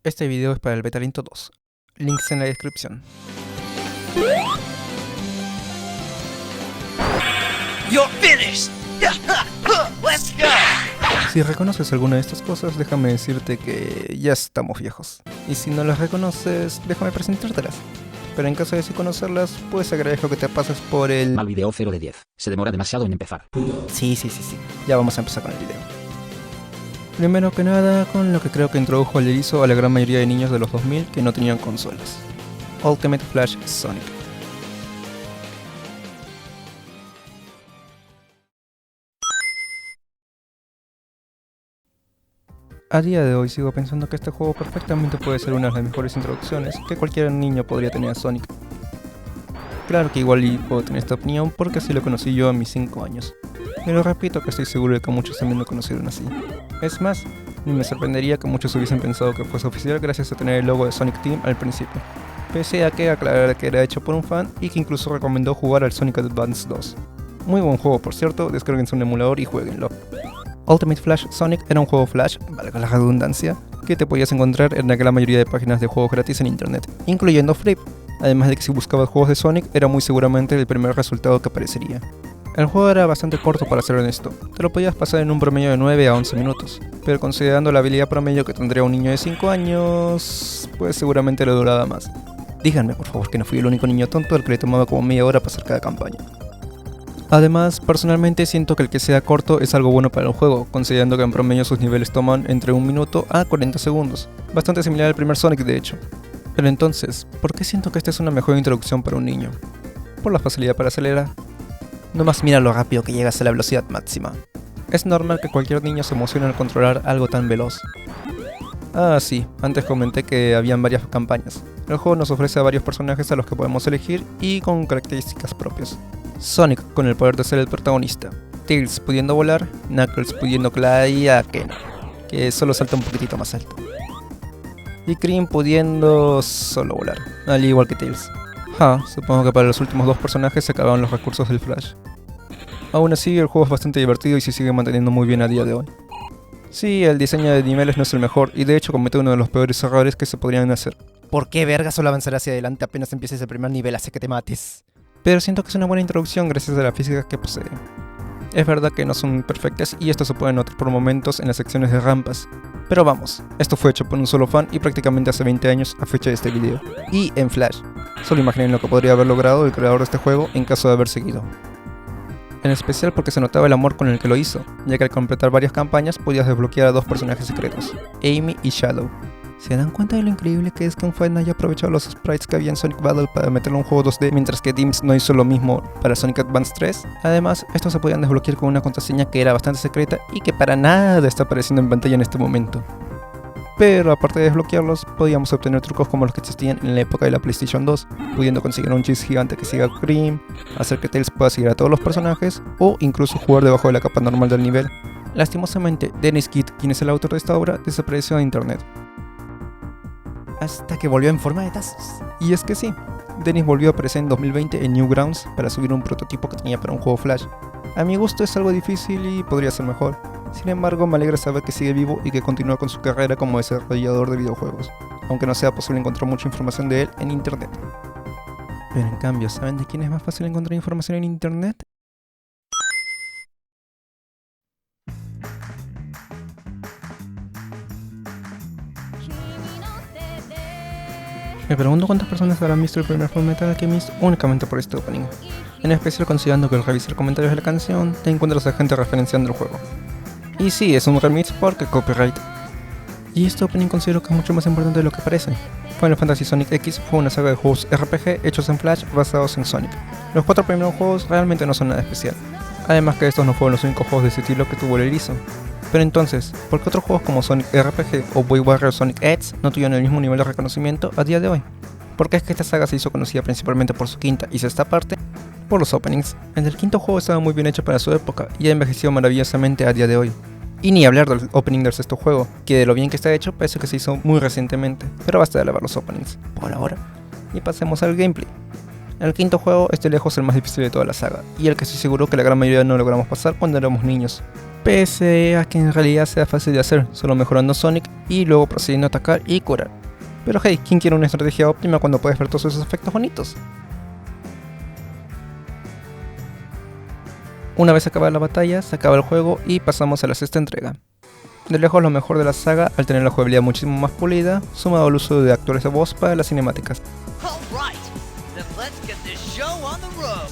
Este video es para el Betalento 2. Links en la descripción. You're finished! Let's go! Si reconoces alguna de estas cosas, déjame decirte que ya estamos viejos. Y si no las reconoces, déjame presentártelas. Pero en caso de sí conocerlas, pues agradezco que te pases por el... Mal video 0 de 10. Se demora demasiado en empezar. Sí. Ya vamos a empezar con el video. Primero que nada, con lo que creo que introdujo el erizo a la gran mayoría de niños de los 2000 que no tenían consolas. Ultimate Flash Sonic. A día de hoy sigo pensando que este juego perfectamente puede ser una de las mejores introducciones que cualquier niño podría tener a Sonic. Claro que igual y puedo tener esta opinión porque así lo conocí yo a mis 5 años, pero repito que estoy seguro de que muchos también lo conocieron así. Es más, ni me sorprendería que muchos hubiesen pensado que fuese oficial gracias a tener el logo de Sonic Team al principio, pese a que aclarara que era hecho por un fan y que incluso recomendó jugar al Sonic Advance 2. Muy buen juego por cierto, descárguense un emulador y jueguenlo. Ultimate Flash Sonic era un juego Flash, valga la redundancia, que te podías encontrar en la gran mayoría de páginas de juegos gratis en internet, incluyendo Flip, además de que si buscabas juegos de Sonic era muy seguramente el primer resultado que aparecería. El juego era bastante corto para ser honesto, te lo podías pasar en un promedio de 9 a 11 minutos, pero considerando la habilidad promedio que tendría un niño de 5 años, pues seguramente le duraba más. Díganme por favor que no fui el único niño tonto al que le tomaba como media hora pasar cada campaña. Además, personalmente siento que el que sea corto es algo bueno para el juego, considerando que en promedio sus niveles toman entre 1 minuto a 40 segundos, bastante similar al primer Sonic de hecho. Pero entonces, ¿por qué siento que esta es una mejor introducción para un niño? Por la facilidad para acelerar. Nomás mira lo rápido que llegas a la velocidad máxima. Es normal que cualquier niño se emocione al controlar algo tan veloz. Ah sí, antes comenté que habían varias campañas. El juego nos ofrece a varios personajes a los que podemos elegir y con características propias. Sonic con el poder de ser el protagonista, Tails pudiendo volar, Knuckles pudiendo clavar y a Ken, que solo salta un poquitito más alto. Y Cream pudiendo solo volar, al igual que Tails. Supongo que para los últimos dos personajes se acabaron los recursos del Flash. Aún así, el juego es bastante divertido y se sigue manteniendo muy bien a día de hoy. Sí, el diseño de niveles no es el mejor y de hecho comete uno de los peores errores que se podrían hacer. ¿Por qué verga solo avanzar hacia adelante apenas empieces el primer nivel hace que te mates? Pero siento que es una buena introducción gracias a la física que posee. Es verdad que no son perfectas y esto se puede notar por momentos en las secciones de rampas. Pero vamos, esto fue hecho por un solo fan y prácticamente hace 20 años a fecha de este video. Y en Flash. Solo imaginen lo que podría haber logrado el creador de este juego en caso de haber seguido. En especial porque se notaba el amor con el que lo hizo, ya que al completar varias campañas podías desbloquear a dos personajes secretos, Amy y Shadow. ¿Se dan cuenta de lo increíble que es que un fan haya aprovechado los sprites que había en Sonic Battle para meterlo en un juego 2D, mientras que Dimps no hizo lo mismo para Sonic Advance 3? Además, estos se podían desbloquear con una contraseña que era bastante secreta y que para nada está apareciendo en pantalla en este momento. Pero aparte de desbloquearlos, podíamos obtener trucos como los que existían en la época de la PlayStation 2, pudiendo conseguir un cheese gigante que siga a Cream, hacer que Tails pueda seguir a todos los personajes, o incluso jugar debajo de la capa normal del nivel. Lastimosamente, Dennis Kidd, quien es el autor de esta obra, desapareció de internet. Hasta que volvió en forma de tazos. Y es que sí, Dennis volvió a aparecer en 2020 en Newgrounds para subir un prototipo que tenía para un juego Flash. A mi gusto es algo difícil y podría ser mejor. Sin embargo, me alegra saber que sigue vivo y que continúa con su carrera como desarrollador de videojuegos, aunque no sea posible encontrar mucha información de él en internet. Pero en cambio, ¿saben de quién es más fácil encontrar información en internet? Me pregunto cuántas personas habrán visto el primer Fullmetal Alchemist únicamente por este opening, en especial considerando que al revisar comentarios de la canción te encuentras a gente referenciando el juego. Y sí, es un remix porque copyright. Y este opening considero que es mucho más importante de lo que parece. Final Fantasy Sonic X fue una saga de juegos RPG hechos en Flash basados en Sonic. Los 4 primeros juegos realmente no son nada especial, además que estos no fueron los únicos juegos de ese estilo que tuvo el erizo. Pero entonces, ¿por qué otros juegos como Sonic RPG o Boy Warrior Sonic X no tuvieron el mismo nivel de reconocimiento a día de hoy? Porque es que esta saga se hizo conocida principalmente por su quinta y sexta parte, por los openings. El quinto juego estaba muy bien hecho para su época y ha envejecido maravillosamente a día de hoy. Y ni hablar del opening del sexto juego, que de lo bien que está hecho parece que se hizo muy recientemente, pero basta de alabar los openings, por ahora. Y pasemos al gameplay. El quinto juego es de lejos el más difícil de toda la saga, y el que estoy seguro que la gran mayoría no logramos pasar cuando éramos niños. pese a que en realidad sea fácil de hacer, solo mejorando a Sonic y luego procediendo a atacar y curar. Pero hey, ¿quién quiere una estrategia óptima cuando puedes ver todos esos efectos bonitos? Una vez acabada la batalla, se acaba el juego y pasamos a la sexta entrega. De lejos lo mejor de la saga al tener la jugabilidad muchísimo más pulida, sumado al uso de actores de voz para las cinemáticas. Alright, then let's get this show on the road.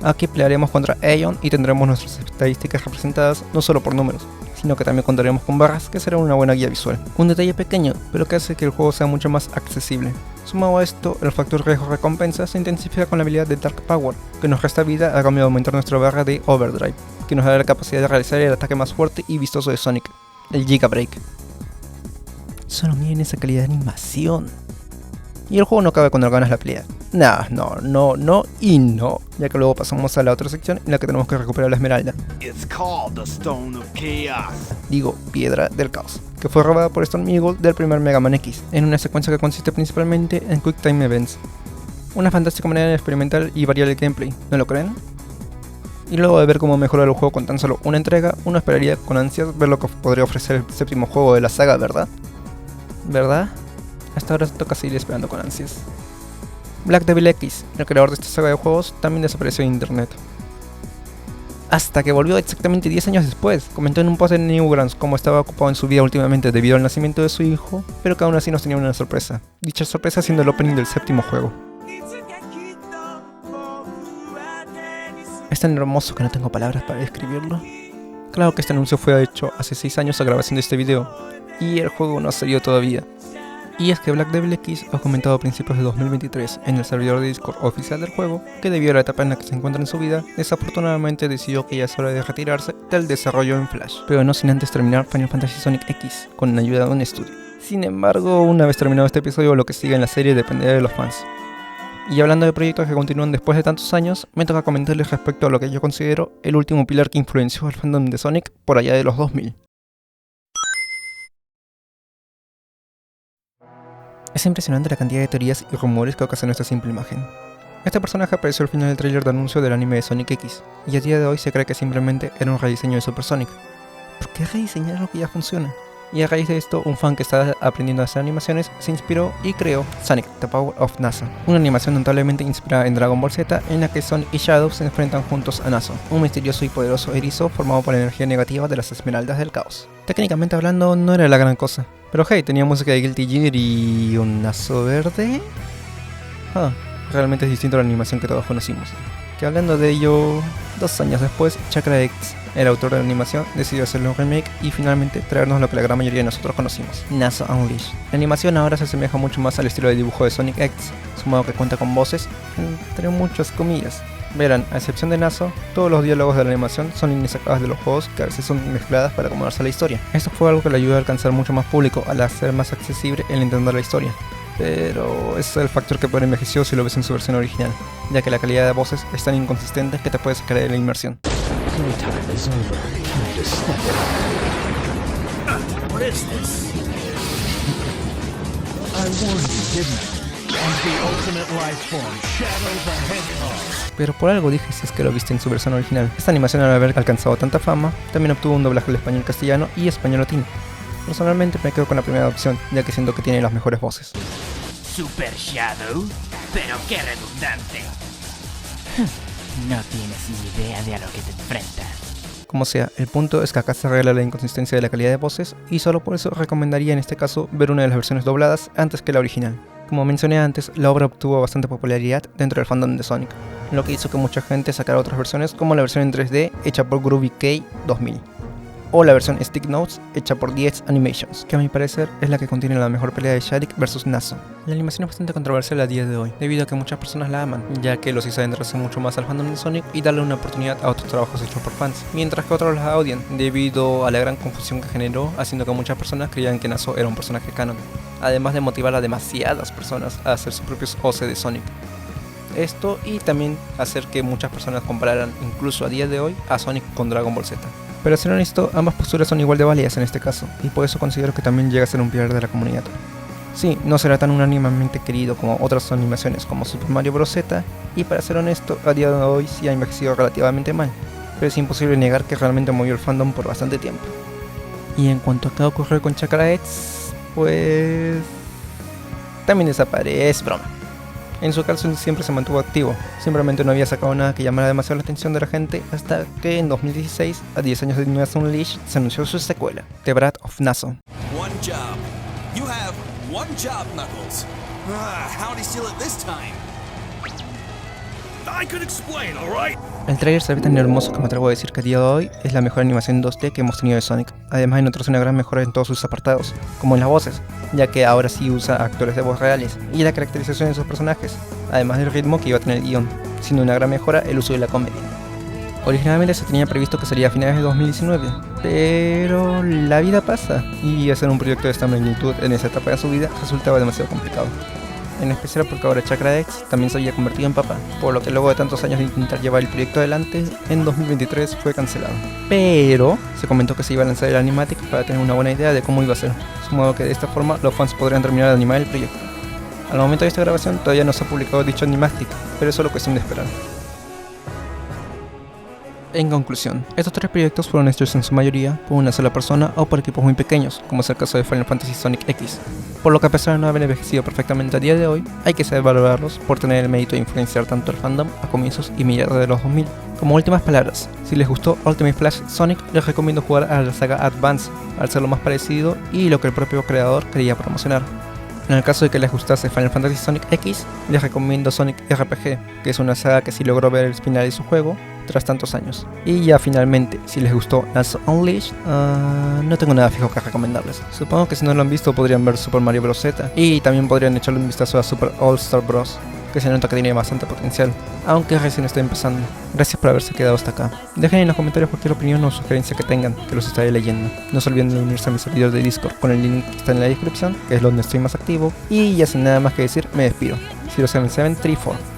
Aquí pelearemos contra Aeon y tendremos nuestras estadísticas representadas no solo por números, sino que también contaremos con barras que serán una buena guía visual. Un detalle pequeño, pero que hace que el juego sea mucho más accesible. Sumado a esto, el factor riesgo-recompensa se intensifica con la habilidad de Dark Power, que nos resta vida a cambio de aumentar nuestra barra de Overdrive, que nos dará la capacidad de realizar el ataque más fuerte y vistoso de Sonic, el Giga Break. Solo miren esa calidad de animación. Y el juego no acaba cuando ganas la pelea. No, ya que luego pasamos a la otra sección en la que tenemos que recuperar la esmeralda. It's called the Stone of Chaos. Digo, Piedra del Caos, que fue robada por Storm Eagle del primer Mega Man X, en una secuencia que consiste principalmente en Quick Time Events. Una fantástica manera de experimentar y variar el gameplay, ¿no lo creen? Y luego de ver cómo mejora el juego con tan solo una entrega, uno esperaría con ansias ver lo que podría ofrecer el séptimo juego de la saga, ¿verdad? ¿Verdad? Hasta ahora toca seguir esperando con ansias. Black Devil X, el creador de esta saga de juegos, también desapareció de internet. Hasta que volvió exactamente 10 años después. Comentó en un post en Newgrounds cómo estaba ocupado en su vida últimamente debido al nacimiento de su hijo, pero que aún así nos tenía una sorpresa. Dicha sorpresa siendo el opening del séptimo juego. Es tan hermoso que no tengo palabras para describirlo. Claro que este anuncio fue hecho hace 6 años a grabación de este video, y el juego no salió todavía. Y es que Black Devil X ha comentado a principios de 2023 en el servidor de Discord oficial del juego que debido a la etapa en la que se encuentra en su vida, desafortunadamente decidió que ya es hora de retirarse del desarrollo en Flash, pero no sin antes terminar Final Fantasy Sonic X con la ayuda de un estudio. Sin embargo, una vez terminado este episodio, lo que sigue en la serie dependerá de los fans. Y hablando de proyectos que continúan después de tantos años, me toca comentarles respecto a lo que yo considero el último pilar que influenció al fandom de Sonic por allá de los 2000. Es impresionante la cantidad de teorías y rumores que ocasionó esta simple imagen. Este personaje apareció al final del tráiler de anuncio del anime de Sonic X, y a día de hoy se cree que simplemente era un rediseño de Super Sonic. ¿Por qué rediseñar lo que ya funciona? Y a raíz de esto, un fan que estaba aprendiendo a hacer animaciones se inspiró y creó Sonic, The Power of NASA, una animación notablemente inspirada en Dragon Ball Z en la que Sonic y Shadow se enfrentan juntos a Naso, un misterioso y poderoso erizo formado por la energía negativa de las Esmeraldas del Caos. Técnicamente hablando, no era la gran cosa, pero hey, tenía música de Guilty Gear y un Naso verde. Realmente es distinto a la animación que todos conocimos. Que hablando de ello, 2 años después, Chakra X, el autor de la animación, decidió hacerle un remake y finalmente traernos lo que la gran mayoría de nosotros conocimos, Naso Unleashed. La animación ahora se asemeja mucho más al estilo de dibujo de Sonic X, sumado que cuenta con voces, entre muchas comillas. Verán, a excepción de Naso, todos los diálogos de la animación son líneas sacadas de los juegos que a veces son mezcladas para acomodarse a la historia. Esto fue algo que le ayudó a alcanzar mucho más público al hacer más accesible el entender la historia. Pero ese es el factor que peor envejeció si lo ves en su versión original, ya que la calidad de voces es tan inconsistente que te puede sacar de la inmersión. What is this? Pero por algo dije si es que lo viste en su versión original. Esta animación, al haber alcanzado tanta fama, también obtuvo un doblaje al español castellano y español latino. Personalmente me quedo con la primera opción, ya que siento que tiene las mejores voces. Super Shadow, pero qué redundante. No tienes ni idea de a lo que te enfrentas. Como sea, el punto es que acá se arregla la inconsistencia de la calidad de voces y solo por eso recomendaría en este caso ver una de las versiones dobladas antes que la original. Como mencioné antes, la obra obtuvo bastante popularidad dentro del fandom de Sonic, lo que hizo que mucha gente sacara otras versiones como la versión en 3D hecha por Groovy K 2000. O la versión Stick Notes hecha por DX Animations, que a mi parecer es la que contiene la mejor pelea de Shadik vs Naso. La animación es bastante controversial a día de hoy, debido a que muchas personas la aman, ya que los hizo adentrarse mucho más al fandom de Sonic y darle una oportunidad a otros trabajos hechos por fans, mientras que otros la odian, debido a la gran confusión que generó, haciendo que muchas personas creían que Naso era un personaje canon, además de motivar a demasiadas personas a hacer sus propios OC de Sonic. Esto y también hacer que muchas personas compararan, incluso a día de hoy, a Sonic con Dragon Ball Z. Pero a ser honesto, ambas posturas son igual de válidas en este caso, y por eso considero que también llega a ser un pilar de la comunidad. Sí, no será tan unánimemente querido como otras animaciones como Super Mario Bros. Z, y para ser honesto, a día de hoy sí ha envejecido relativamente mal. pero es imposible negar que realmente movió el fandom por bastante tiempo. Y en cuanto a qué ocurrió con Chakra X, pues también desaparece, es broma. En su caso siempre se mantuvo activo, simplemente no había sacado nada que llamara demasiado la atención de la gente hasta que en 2016, a 10 años de Nazo Unleashed, se anunció su secuela, The Brat of Nazo. One job. You have one job, Knuckles. How'd he steal it this time? I could explain, all right? El trailer se ve tan hermoso que me atrevo a decir que a día de hoy es la mejor animación 2D que hemos tenido de Sonic. Además introduce una gran mejora en todos sus apartados, como en las voces, ya que ahora sí usa actores de voz reales, y la caracterización de sus personajes, además del ritmo que iba a tener el guión, siendo una gran mejora el uso de la comedia. Originalmente se tenía previsto que sería a finales de 2019, pero la vida pasa, y hacer un proyecto de esta magnitud en esa etapa de su vida resultaba demasiado complicado. En especial porque ahora Chakra X también se había convertido en papá, por lo que luego de tantos años de intentar llevar el proyecto adelante, en 2023 fue cancelado. Pero se comentó que se iba a lanzar el animatic para tener una buena idea de cómo iba a ser, de modo que de esta forma los fans podrían terminar de animar el proyecto. Al momento de esta grabación todavía no se ha publicado dicho animatic, pero es solo cuestión de esperar. En conclusión, estos 3 proyectos fueron hechos en su mayoría por una sola persona o por equipos muy pequeños, como es el caso de Final Fantasy Sonic X, por lo que a pesar de no haber envejecido perfectamente a día de hoy, hay que saber valorarlos por tener el mérito de influenciar tanto el fandom a comienzos y mediados de los 2000. Como últimas palabras, si les gustó Ultimate Flash Sonic, les recomiendo jugar a la saga Advance, al ser lo más parecido y lo que el propio creador quería promocionar. En el caso de que les gustase Final Fantasy Sonic X, les recomiendo Sonic RPG, que es una saga que sí logró ver el final de su juego tras tantos años. Y ya finalmente, si les gustó Nazo Unleashed, no tengo nada fijo que recomendarles. Supongo que si no lo han visto podrían ver Super Mario Bros. Z, y también podrían echarle un vistazo a Super All Star Bros., que se nota que tiene bastante potencial, aunque recién está empezando. Gracias por haberse quedado hasta acá. Dejen en los comentarios cualquier opinión o sugerencia que tengan, que los estaré leyendo. No se olviden de unirse a mis servidores de Discord con el link que está en la descripción, que es donde estoy más activo. Y ya sin nada más que decir, me despido. 07734.